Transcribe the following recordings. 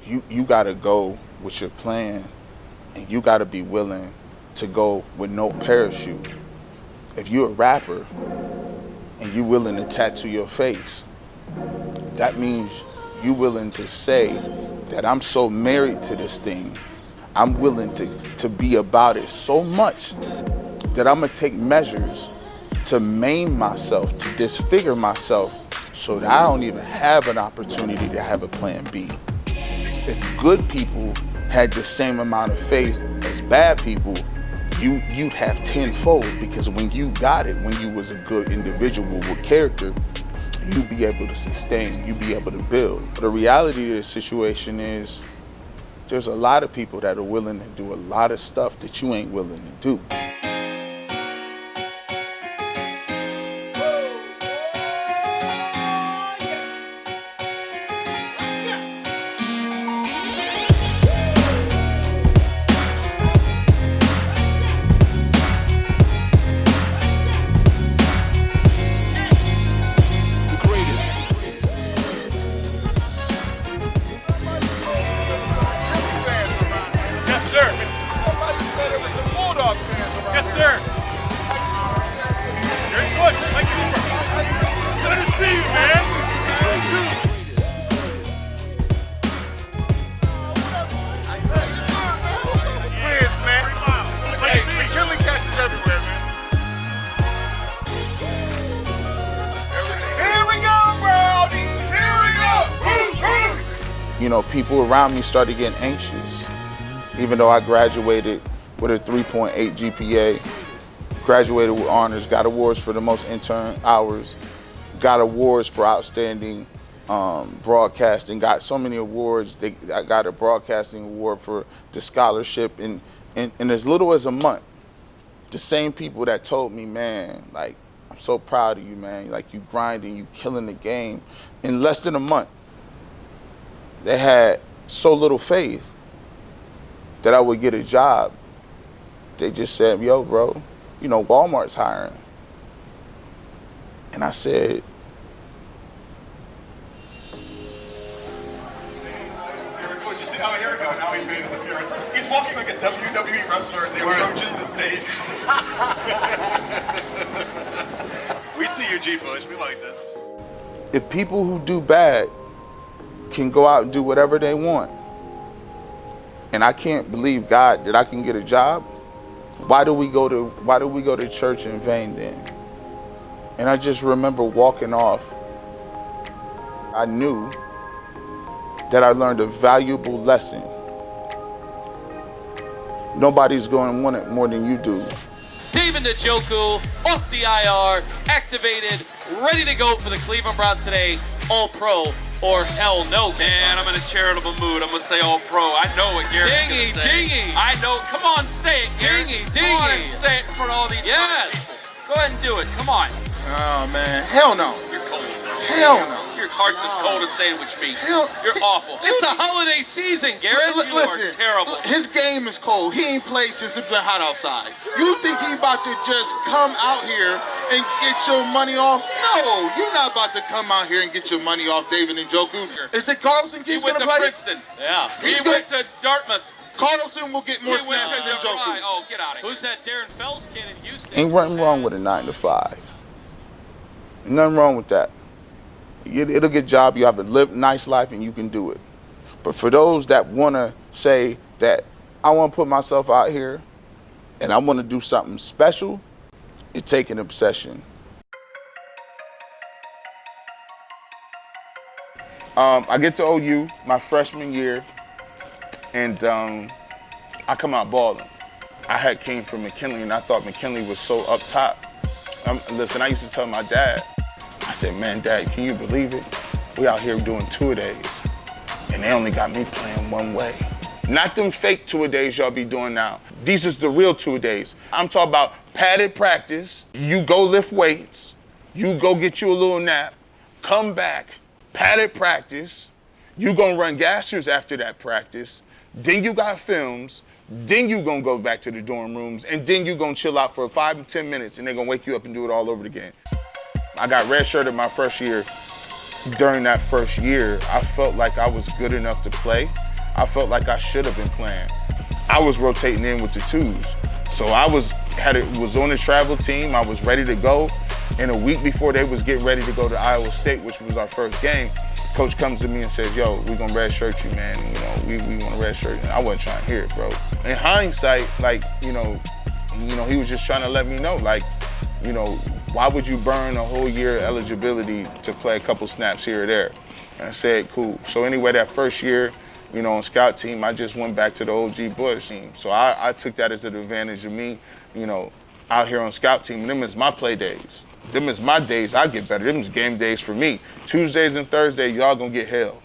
You gotta go with your plan, and you gotta be willing to go with no parachute. If you're a rapper and you're willing to tattoo your face, that means you're willing to say that I'm so married to this thing, I'm willing to be about it so much that I'm gonna take measures to maim myself, to disfigure myself, so that I don't even have an opportunity to have a plan B. If good people had the same amount of faith as bad people, you'd have tenfold, because when you got it, when you was a good individual with character, you'd be able to sustain, you'd be able to build. The reality of the situation is there's a lot of people that are willing to do a lot of stuff that you ain't willing to do. You know, people around me started getting anxious. Even though I graduated with a 3.8 GPA, graduated with honors, got awards for the most intern hours, got awards for outstanding broadcasting, got so many awards. I got a broadcasting award for the scholarship in as little as a month. The same people that told me, man, like, I'm so proud of you, man, like, you grinding, you killing the game, in less than a month, they had so little faith that I would get a job. They just said, yo, bro, you know, Walmart's hiring. And I said, oh, here we go. Now he's made his appearance. He's walking like a WWE wrestler as he approaches the stage. We see you, G. Bush. We like this. If people who do bad can go out and do whatever they want, and I can't believe God that I can get a job, why do we go to church in vain then? And I just remember walking off. I knew that I learned a valuable lesson. Nobody's going to want it more than you do. David Njoku, off the IR, activated, ready to go for the Cleveland Browns today. All-Pro or hell no. Man, I'm in a charitable mood. I'm going to say All-Pro. I know what Garrett's going to say. Dingy. I know. Come on, say it, Garrett. Dingy. Come on and say it in front of all these Yes. people. Go ahead and do it. Come on. Oh, man. Hell no. You're cold, bro. Hell no. Your heart's as cold as sandwich meat. Hell, You're awful. It's a holiday season, Garrett. You are terrible. His game is cold. He ain't played since it's been hot outside. You think he about to just come out here and get your money off? No, you're not about to come out here and get your money off, David Njoku. Is it Carlson He he's went going to play? Princeton. Yeah. He went to Dartmouth. Carlson will get more He went snaps to than Njoku. Oh, get out of here. Who's that Darren Fells kid in Houston? Ain't nothing wrong with a 9 to 5. Nothing wrong with that. It'll get a job, you have a nice life, and you can do it. But for those that want to say that I want to put myself out here and I want to do something special, it takes an obsession. I get to OU my freshman year, and I come out balling. I had came from McKinley, and I thought McKinley was so up top. Listen, I used to tell my dad, I said, man, Dad, can you believe it? We out here doing two-a-days, and they only got me playing one way. Not them fake two-a-days y'all be doing now. These is the real two-a-days. I'm talking about padded practice. You go lift weights. You go get you a little nap. Come back. Padded practice. You gonna run gassers after that practice. Then you got films. Then you gonna go back to the dorm rooms. And then you gonna chill out for 5 to 10 minutes, and they're gonna wake you up and do it all over again. I got redshirted my first year. During that first year, I felt like I was good enough to play, I felt like I should have been playing. I was rotating in with the twos. So I was on the travel team, I was ready to go. And a week before they was getting ready to go to Iowa State, which was our first game, coach comes to me and says, yo, we're gonna redshirt you, man. And, we want to redshirt you. And I wasn't trying to hear it, bro. In hindsight, like, he was just trying to let me know, like, why would you burn a whole year of eligibility to play a couple snaps here or there? And I said, cool. So anyway, that first year, on scout team, I just went back to the OG Bush team. So I took that as an advantage of me, out here on scout team. And them is my play days. Them is my days I get better. Them is game days for me. Tuesdays and Thursdays, y'all gonna get hell.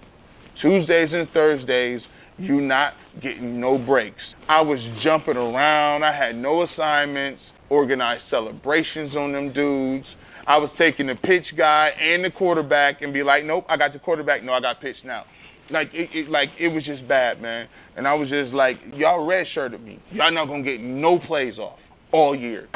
Tuesdays and Thursdays, you not getting no breaks. I was jumping around. I had no assignments, organized celebrations on them dudes. I was taking the pitch guy and the quarterback and be like, nope, I got the quarterback. No, I got pitch now. It was just bad, man. And I was just like, y'all redshirted me. Y'all not gonna get no plays off all year.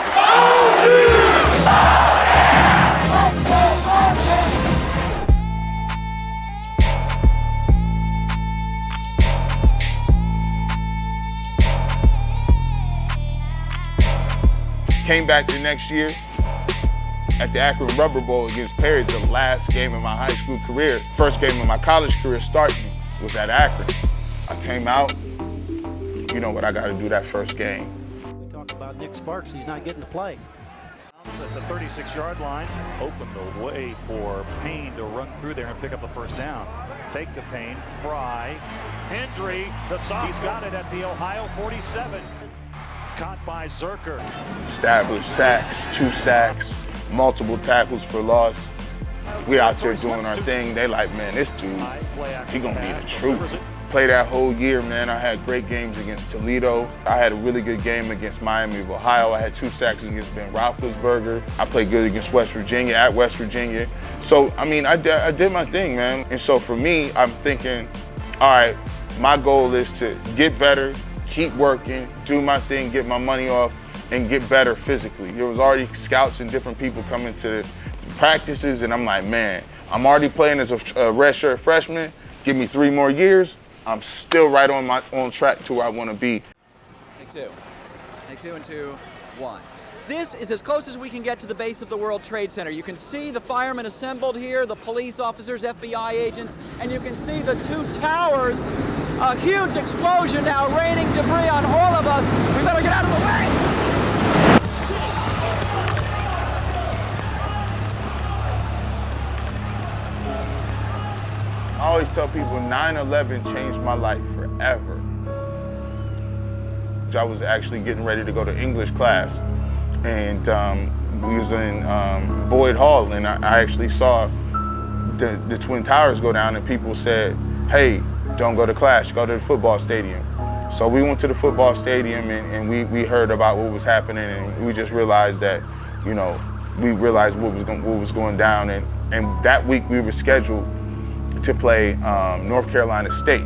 Came back the next year at the Akron Rubber Bowl against Perry's, the last game of my high school career. First game of my college career starting was at Akron. I came out, you know what I gotta do that first game. We talked about Nick Sparks, he's not getting to play. At the 36-yard line, opened the way for Payne to run through there and pick up the first down. Fake to Payne, Fry, Hendry, the soft. He's got it at the Ohio 47. Caught by Zerker. Established sacks, 2 sacks, multiple tackles for loss. We out there doing our thing. They like, man, this dude, he gonna be the truth. Play that whole year, man. I had great games against Toledo. I had a really good game against Miami of Ohio. I had 2 sacks against Ben Roethlisberger. I played good against West Virginia, at West Virginia. So, I mean, I did my thing, man. And so for me, I'm thinking, all right, my goal is to get better, keep working, do my thing, get my money off, and get better physically. There was already scouts and different people coming to the practices, and I'm like, man, I'm already playing as a redshirt freshman. Give me 3 more years. I'm still right on track to where I want to be. Take 2. Take 2 and 2, 1. This is as close as we can get to the base of the World Trade Center. You can see the firemen assembled here, the police officers, FBI agents, and you can see the 2 towers. A huge explosion now, raining debris on all of us. We better get out of the way. I always tell people 9/11 changed my life forever. I was actually getting ready to go to English class, and we was in Boyd Hall, and I actually saw the Twin Towers go down, and people said, hey, don't go to class, go to the football stadium. So we went to the football stadium, and we heard about what was happening, and we just realized that, we realized what was going down, and that week we were scheduled to play North Carolina State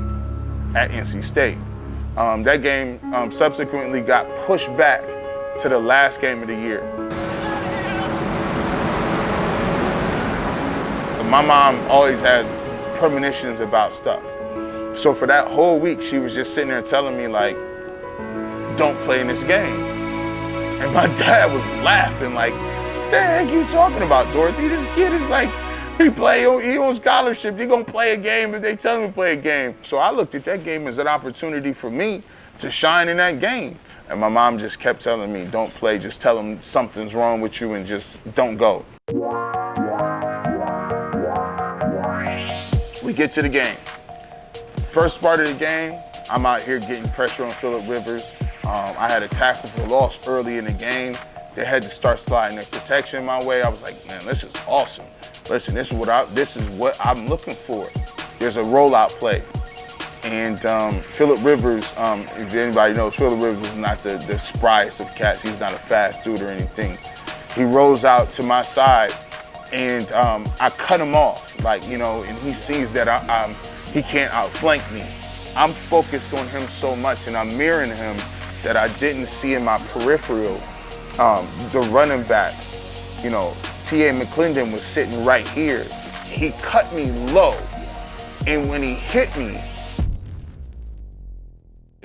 at NC State. That game subsequently got pushed back to the last game of the year. My mom always has premonitions about stuff. So for that whole week, she was just sitting there telling me, like, don't play in this game. And my dad was laughing, like, what the heck you talking about, Dorothy? This kid is like, he on scholarship, he gonna play a game if they tell him to play a game. So I looked at that game as an opportunity for me to shine in that game. And my mom just kept telling me, don't play, just tell them something's wrong with you and just don't go. We get to the game. First part of the game, I'm out here getting pressure on Phillip Rivers. I had a tackle for loss early in the game. They had to start sliding their protection my way. I was like, man, this is awesome. Listen, this is what I'm looking for. There's a rollout play. And Phillip Rivers, if anybody knows, Phillip Rivers is not the spryest of cats. He's not a fast dude or anything. He rolls out to my side, and I cut him off, and he sees that he can't outflank me. I'm focused on him so much, and I'm mirroring him that I didn't see in my peripheral the running back. T.A. McClendon was sitting right here. He cut me low, and when he hit me,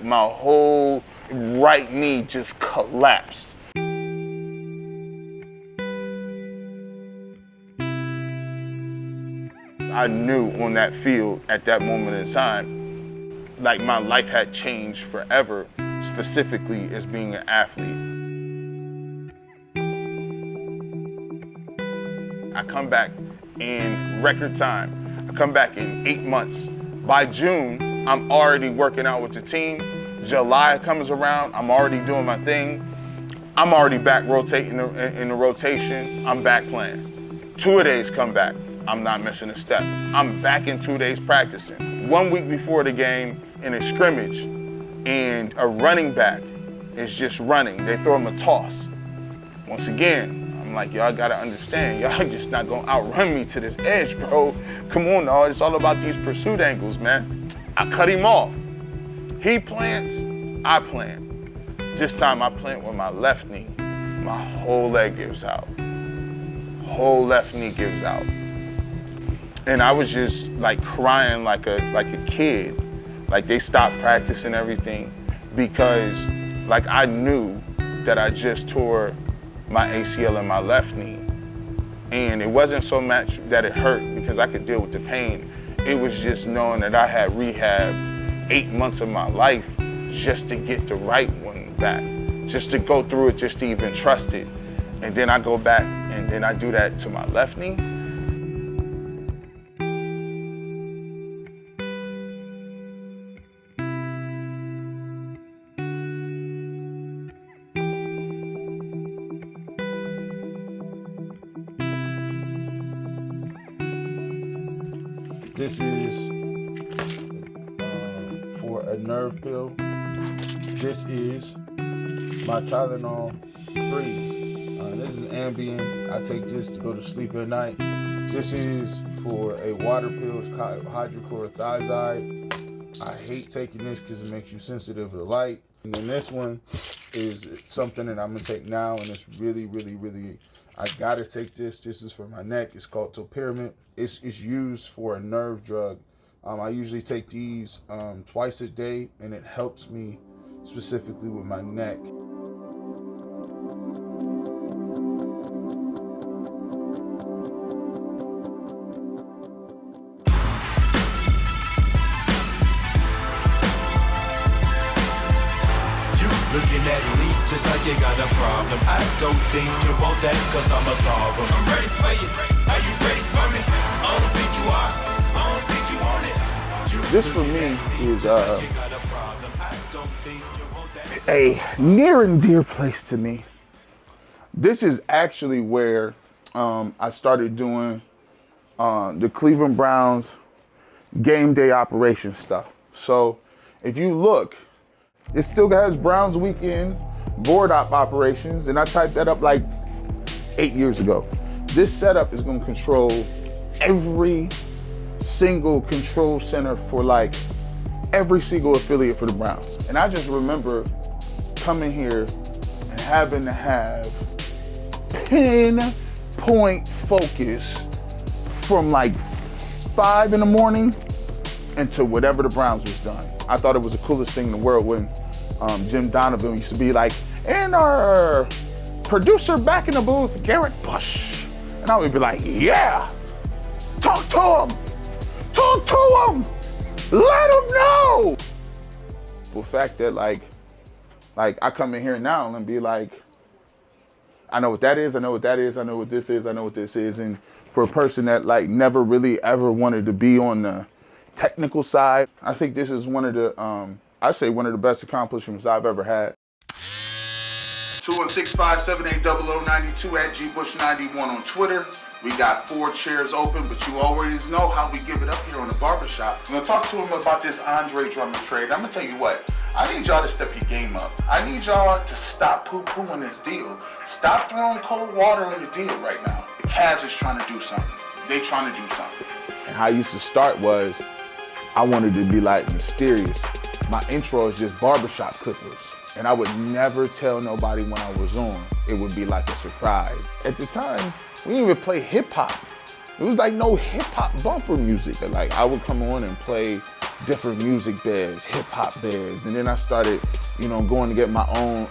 my whole right knee just collapsed. I knew on that field at that moment in time, like my life had changed forever, specifically as being an athlete. I come back in record time. I come back in 8 months. By June, I'm already working out with the team. July comes around, I'm already doing my thing. I'm already back rotating in the rotation. I'm back playing. 2 days come back. I'm not missing a step. I'm back in 2 days practicing. 1 week before the game in a scrimmage, and a running back is just running. They throw him a toss. Once again, I'm like, y'all gotta understand, y'all just not gonna outrun me to this edge, bro. Come on, dog. It's all about these pursuit angles, man. I cut him off. He plants, I plant. This time I plant with my left knee. My whole leg gives out. Whole left knee gives out. And I was just like crying like a kid. Like they stopped practicing everything because like I knew that I just tore my ACL in my left knee. And it wasn't so much that it hurt because I could deal with the pain. It was just knowing that I had rehabbed 8 months of my life just to get the right one back, just to go through it, just to even trust it. And then I go back and then I do that to my left knee. This is for a nerve pill. This is my Tylenol Freeze. This is Ambien. I take this to go to sleep at night. This is for a water pill. It's hydrochlorothiazide. I hate taking this because it makes you sensitive to light. And then this one is something that I'm gonna take now, and it's really, really, really, I gotta take this. This is for my neck. It's called topiramate. It's used for a nerve drug. I usually take these twice a day, and it helps me specifically with my neck. Looking at me just like you got a problem. I don't think you want that, cause I'ma solve them. I'm ready for you. Are you ready for me? I don't think you are. I don't think you want it. This for me is a near and dear place to me. This is actually where I started doing the Cleveland Browns game day operation stuff. So if you look, it still has Browns weekend board op operations, and I typed that up like 8 years ago. This setup is going to control every single control center for like every single affiliate for the Browns. And I just remember coming here and having to have pinpoint focus from like 5 in the morning into whatever the Browns was done. I thought it was the coolest thing in the world when Jim Donovan used to be like, and our producer back in the booth, Garrett Bush. And I would be like, yeah, talk to him, let him know. The fact that like I come in here now and be like, I know what that is, I know what that is, I know what this is, I know what this is. And for a person that like never really ever wanted to be on the technical side, I think this is one of the, I'd say one of the best accomplishments I've ever had. 216-578-0092 at GBush91 on Twitter. We got 4 chairs open, but you already know how we give it up here on the barbershop. I'm gonna talk to him about this Andre Drummond trade. I'm gonna tell you what, I need y'all to step your game up. I need y'all to stop poo-pooing this deal. Stop throwing cold water on the deal right now. The Cavs is trying to do something. They trying to do something. And how I used to start was, I wanted to be like mysterious. My intro is just barbershop clippers. And I would never tell nobody when I was on. It would be like a surprise. At the time, we didn't even play hip hop. It was like no hip hop bumper music. Like I would come on and play different music beds, hip hop beds. And then I started, you know, going to get my own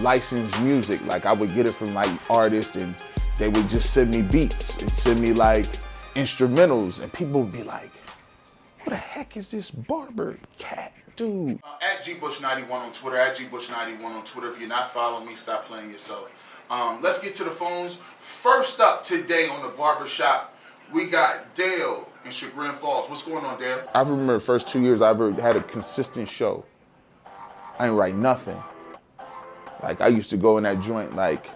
licensed music. Like I would get it from like artists and they would just send me beats and send me like instrumentals. And people would be like, what the heck is this barber cat dude? At GBush91 on Twitter, at GBush91 on Twitter. If you're not following me, stop playing yourself. Let's get to the phones. First up today on the barbershop, we got Dale in Chagrin Falls. What's going on, Dale? I remember the first 2 years I ever had a consistent show. I ain't write nothing. Like I used to go in that joint like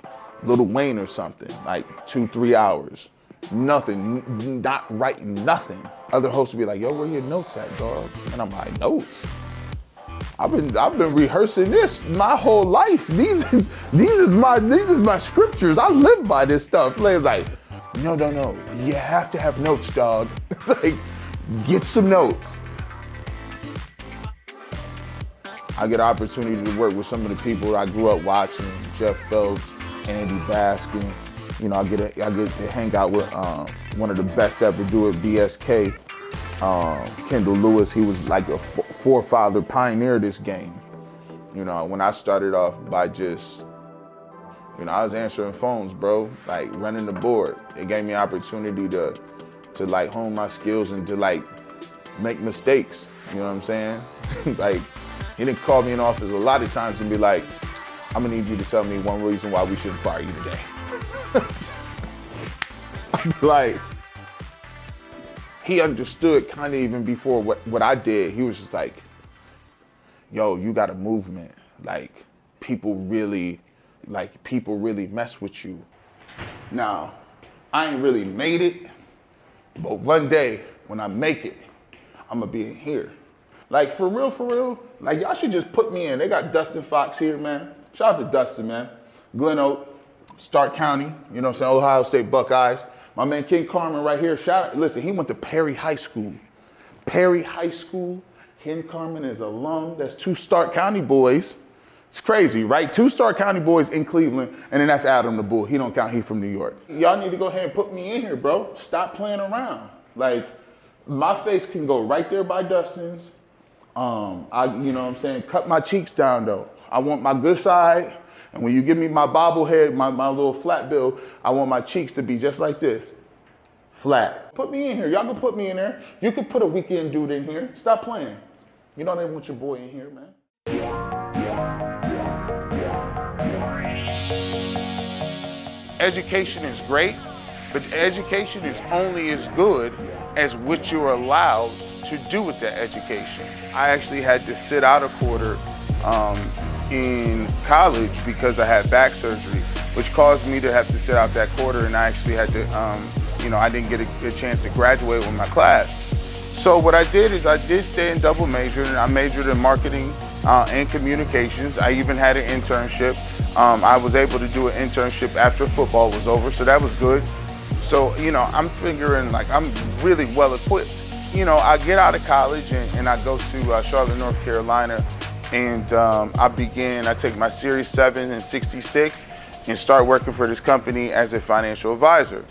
Lil Wayne or something, like 2-3 hours. Nothing, not writing nothing. Other hosts would be like, yo, where your notes at, dog? And I'm like, notes? I've been rehearsing this my whole life. These is my scriptures. I live by this stuff. Players like, no, you have to have notes, dog. Like, get some notes. I get an opportunity to work with some of the people I grew up watching, Jeff Phelps, Andy Baskin. You know, I get to hang out with one of the best ever do it, BSK, Kendall Lewis. He was like a forefather, pioneer of this game. You know, when I started off by just, you know, I was answering phones, bro, like running the board. It gave me an opportunity to like hone my skills and to like make mistakes. You know what I'm saying? Like, he didn't call me in office a lot of times and be like, I'm gonna need you to tell me one reason why we shouldn't fire you today. Like, he understood kind of even before what I did. He was just like, yo, you got a movement. Like, people really mess with you. Now, I ain't really made it, but one day when I make it, I'm gonna be in here. Like, for real, like, y'all should just put me in. They got Dustin Fox here, man. Shout out to Dustin, man. Glen Oak, Stark County, you know what I'm saying, Ohio State Buckeyes. My man King Carmen right here, listen, he went to Perry High School. Perry High School, King Carmen is alum. That's 2 Stark County boys. It's crazy, right? 2 Stark County boys in Cleveland, and then that's Adam the Bull. He don't count, he from New York. Y'all need to go ahead and put me in here, bro. Stop playing around. Like, my face can go right there by Dustin's. You know what I'm saying, cut my cheeks down though. I want my good side. And when you give me my bobblehead, my little flat bill, I want my cheeks to be just like this, flat. Put me in here. Y'all can put me in there. You can put a weekend dude in here. Stop playing. You know they want your boy in here, man. Education is great, but education is only as good as what you're allowed to do with that education. I actually had to sit out a quarter in college because I had back surgery, which caused me to have to sit out that quarter, and I actually had to, I didn't get a chance to graduate with my class. So what I did is I did stay in double major, and I majored in marketing and communications. I even had an internship. I was able to do an internship after football was over, so that was good. So, you know, I'm figuring like I'm really well equipped. You know, I get out of college and I go to Charlotte, North Carolina, and I take my Series 7 and 66 and start working for this company as a financial advisor.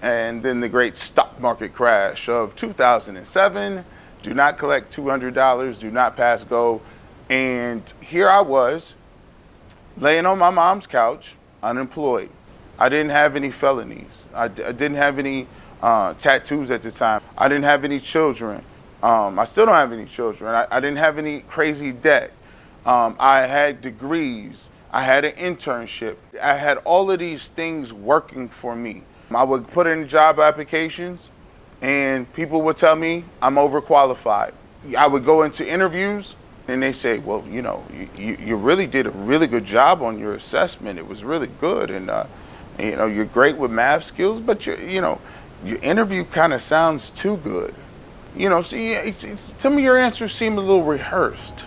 And then the great stock market crash of 2007, do not collect $200, do not pass go. And here I was, laying on my mom's couch, unemployed. I didn't have any felonies. I didn't have any tattoos at the time. I didn't have any children. I still don't have any children. I didn't have any crazy debt. I had degrees. I had an internship. I had all of these things working for me. I would put in job applications and people would tell me I'm overqualified. I would go into interviews and they say, well, you know, you really did a really good job on your assessment. It was really good. And, you know, you're great with math skills, but your interview kind of sounds too good. You know, see, some of your answers seem a little rehearsed.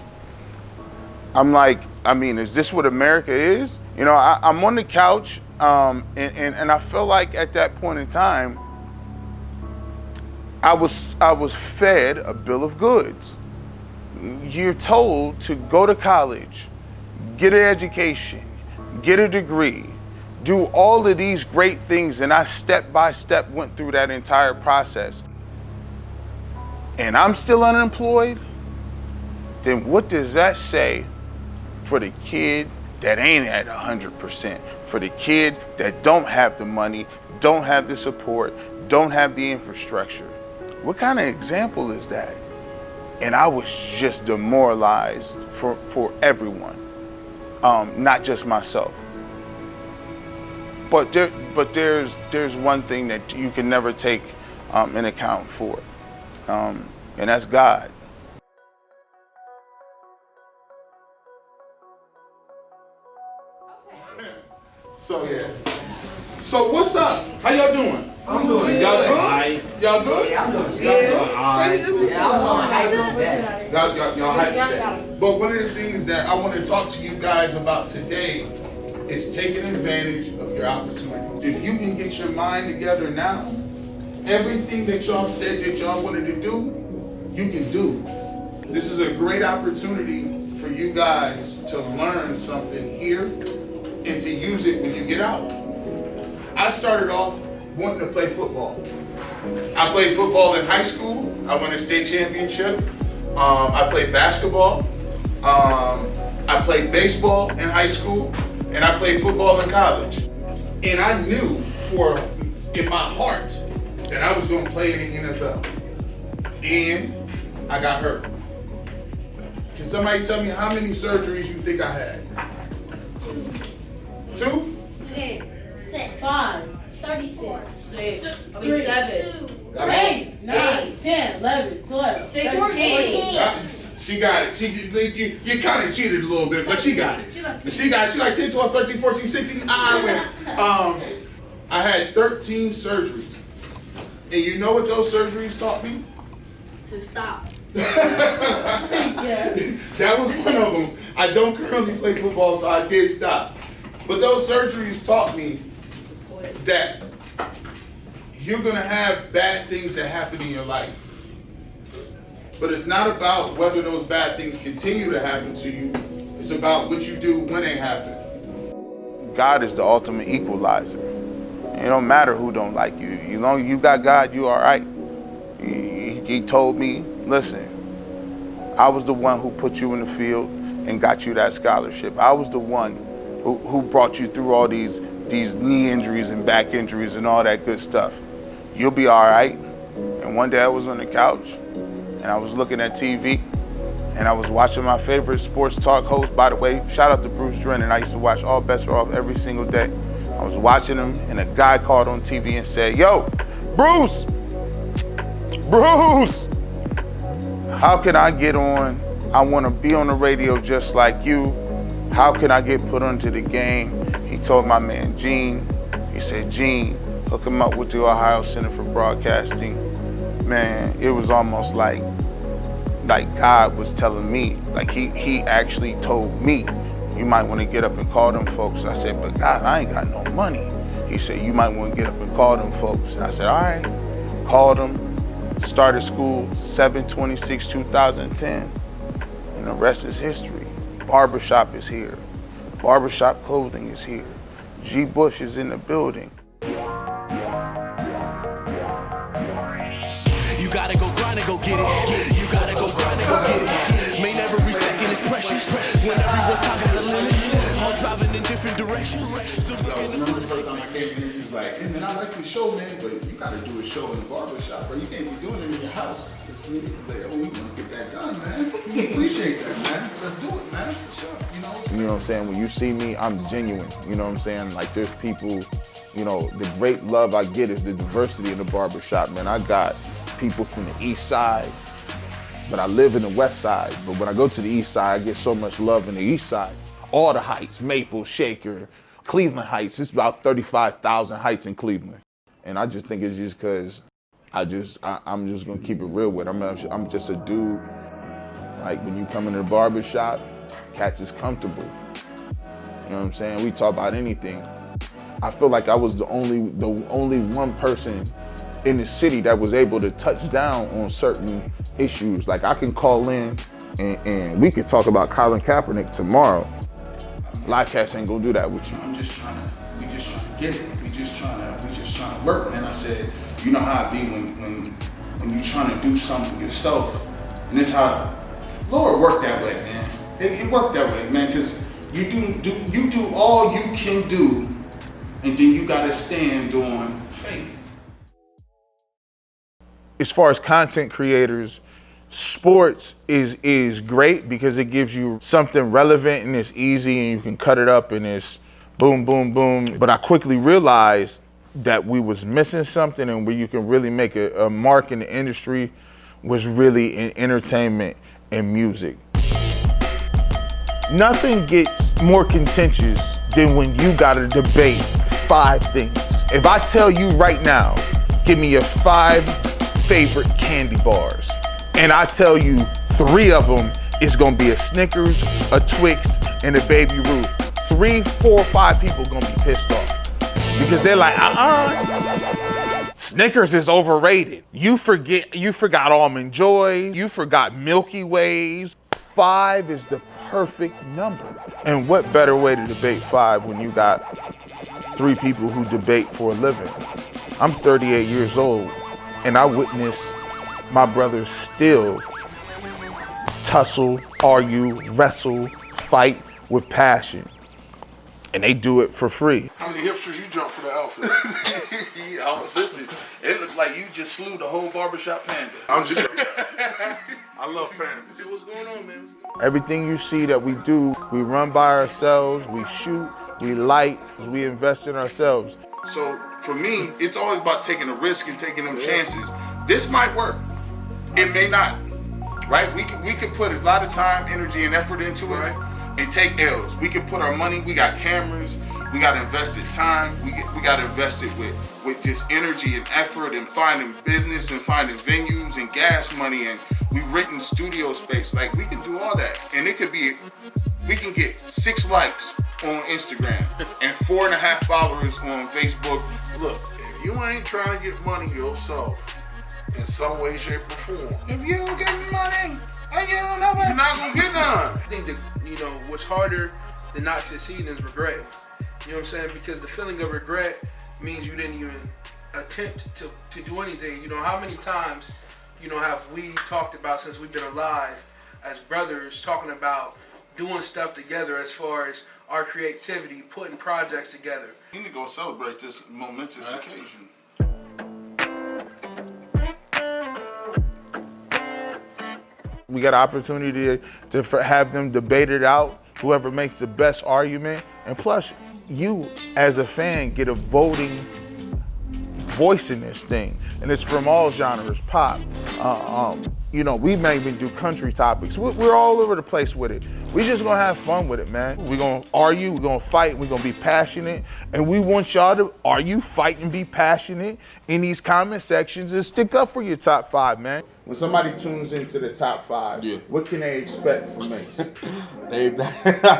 I'm like, I mean, is this what America is? You know, I'm on the couch, and I feel like at that point in time, I was fed a bill of goods. You're told to go to college, get an education, get a degree, do all of these great things, and I step by step went through that entire process. and I'm still unemployed, then what does that say for the kid that ain't at 100%, for the kid that don't have the money, don't have the support, don't have the infrastructure? What kind of example is that? And I was just demoralized for everyone, not just myself. But there's one thing that you can never take an account for, and that's God. So yeah. So what's up? How y'all doing? I'm doing Y'all good. good? Y'all good? Yeah, I'm doing good. Y'all good? Yeah, I'm going hype today. Y'all hype today. But one of the things that I want to talk to you guys about today is taking advantage of your opportunities. If you can get your mind together now, everything that y'all said that y'all wanted to do, you can do. This is a great opportunity for you guys to learn something here and to use it when you get out. I started off wanting to play football. I played football in high school. I won a state championship. I played basketball. I played baseball in high school, and I played football in college. And I knew in my heart that I was going to play in the NFL. And I got hurt. Can somebody tell me how many surgeries you think I had? 2? 10, 6, 5, 36, 6, 3, 7, 8, 9, 10, 11, 12, 14. She got it. You kind of cheated a little bit, but she got it. She like 10, 12, 13, 14, 16. I went. I had 13 surgeries. And you know what those surgeries taught me? To stop. That was one of them. I don't currently play football, so I did stop. But those surgeries taught me that you're gonna have bad things that happen in your life. But it's not about whether those bad things continue to happen to you. It's about what you do when they happen. God is the ultimate equalizer. It don't matter who don't like you. As long as you got God, you all right. He told me, listen, I was the one who put you in the field and got you that scholarship. I was the one who brought you through all these knee injuries and back injuries and all that good stuff. You'll be all right. And one day I was on the couch and I was looking at TV and I was watching my favorite sports talk host. By the way, shout out to Bruce Drennan. I used to watch All Bets Are Off every single day. I was watching him and a guy called on TV and said, yo, Bruce, how can I get on? I want to be on the radio just like you. How can I get put onto the game? He told my man, Gene, he said, Gene, hook him up with the Ohio Center for Broadcasting. Man, it was almost like God was telling me, like he actually told me, you might want to get up and call them folks. I said, but God, I ain't got no money. He said, you might want to get up and call them folks. And I said, all right, called them, started school 7/26/2010, and the rest is history. Barbershop is here. Barbershop clothing is here. G. Bush is in the building. You gotta go grind and go get it. You gotta go grind and go get it. Man, every second is precious. When everyone's talking the limit, all driving in different directions. Remember the first time I came in here, he was like, hey man, I like your show, man, but you gotta do a show in the barbershop, bro. You can't be doing it in your house. Like, oh, we gonna get that done, man. Appreciate that, man. Let's do it, man. For sure. You know what I'm saying? When you see me, I'm genuine. You know what I'm saying? Like there's people, you know, the great love I get is the diversity in the barbershop, man. I got people from the east side, but I live in the west side. But when I go to the east side, I get so much love in the east side. All the heights, Maple, Shaker, Cleveland Heights. It's about 35,000 heights in Cleveland. And I just think it's just because I'm just gonna keep it real with it. I'm just a dude. Like when you come in the barbershop, cats is comfortable. You know what I'm saying? We talk about anything. I feel like I was the only one person in the city that was able to touch down on certain issues. Like I can call in and we could talk about Colin Kaepernick tomorrow. Live cats ain't gonna do that with you. We just trying to get it. We just trying to work, man. I said, you know how it be when and you're trying to do something yourself. And it's how Lord worked that way, man. It worked that way, man, because you do all you can do, and then you gotta stand on faith. As far as content creators, sports is great because it gives you something relevant and it's easy and you can cut it up and it's boom, boom, boom. But I quickly realized that we was missing something, and where you can really make a mark in the industry was really in entertainment and music. Nothing gets more contentious than when you gotta debate 5 things. If I tell you right now, give me your 5 favorite candy bars, and I tell you 3 of them is gonna be a Snickers, a Twix, and a Baby Ruth, 3, 4, 5 people gonna be pissed off. Because they're like, Snickers is overrated. You forgot Almond Joy, you forgot Milky Ways. 5 is the perfect number. And what better way to debate 5 when you got 3 people who debate for a living? I'm 38 years old, and I witness my brothers still tussle, argue, wrestle, fight with passion. And they do it for free. How many hipsters you jumped for the outfit? Listen, it looked like you just slew the whole barbershop panda. I'm just I love pandas. What's going on, man? Everything you see that we do, we run by ourselves, we shoot, we light, we invest in ourselves. So for me, it's always about taking a risk and taking them chances. This might work. It may not. Right? We can put a lot of time, energy, and effort into it. Right? And take L's. We can put our money, we got cameras, we got invested time, we got invested with just energy and effort and finding business and finding venues and gas money, and we renting studio space. Like, we can do all that. And it could be, we can get 6 likes on Instagram and 4.5 followers on Facebook. Look, if you ain't trying to get money yourself in some way, shape, or form, if you don't get money, you're not gonna get none. I think that, what's harder than not succeeding is regret. You know what I'm saying? Because the feeling of regret means you didn't even attempt to do anything. How many times, have we talked about, since we've been alive as brothers, talking about doing stuff together as far as our creativity, putting projects together. You need to go celebrate this momentous occasion. We got an opportunity to have them debate it out, whoever makes the best argument. And plus, you as a fan get a voting voice in this thing. And it's from all genres, pop. We may even do country topics. We're all over the place with it. We just gonna have fun with it, man. We're gonna argue, we're gonna fight, we're gonna be passionate. And we want y'all to argue, fight, and be passionate in these comment sections and stick up for your top 5, man. When somebody tunes into the top 5, what can they expect from Mace?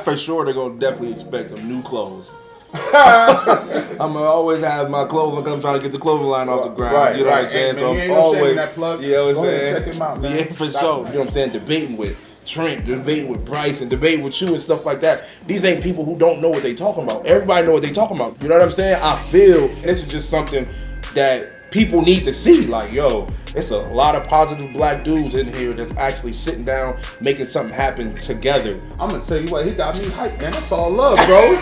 For sure, they're gonna definitely expect some new clothes. I'm gonna always have my clothes. I'm trying to get the clothing line off the ground. Right, you know what I'm saying? So I'm always, that plug. You know what I'm Go saying? ahead and check him out, man. Yeah, for sure. You know what I'm saying? Debating with Trent, debating with Bryce, and debating with you and stuff like that. These ain't people who don't know what they talking about. Everybody know what they talking about. You know what I'm saying? I feel this is just something that people need to see. Like, yo, it's a lot of positive black dudes in here that's actually sitting down, making something happen together. I'm gonna tell you what, he got me hyped, man. That's all love, bro.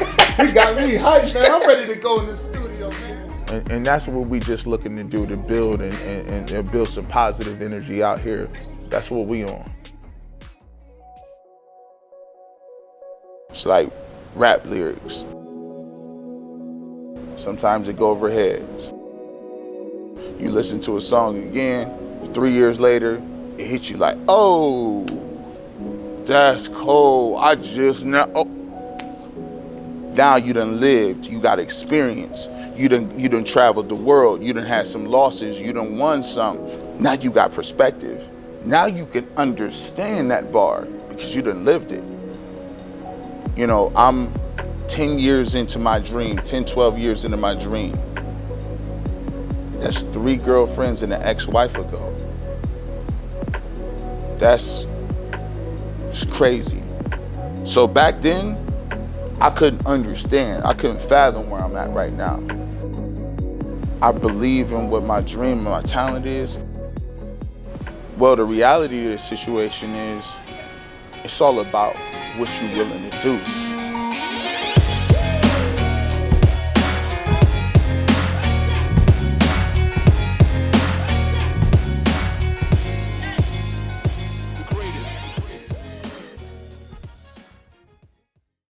He got me hyped, man. I'm ready to go in the studio, man. And that's what we just looking to do, to build and build some positive energy out here. That's what we on. It's like rap lyrics. Sometimes it go over heads. You listen to a song again, 3 years later, it hits you like, oh, that's cold. I just now. Oh. Now you done lived, you got experience, you done traveled the world, you done had some losses, you done won some. Now you got perspective. Now you can understand that bar because you done lived it. I'm 10 years into my dream, 10, 12 years into my dream. That's 3 girlfriends and an ex-wife ago. That's crazy. So back then, I couldn't understand. I couldn't fathom where I'm at right now. I believe in what my dream and my talent is. Well, the reality of the situation is, it's all about what you're willing to do.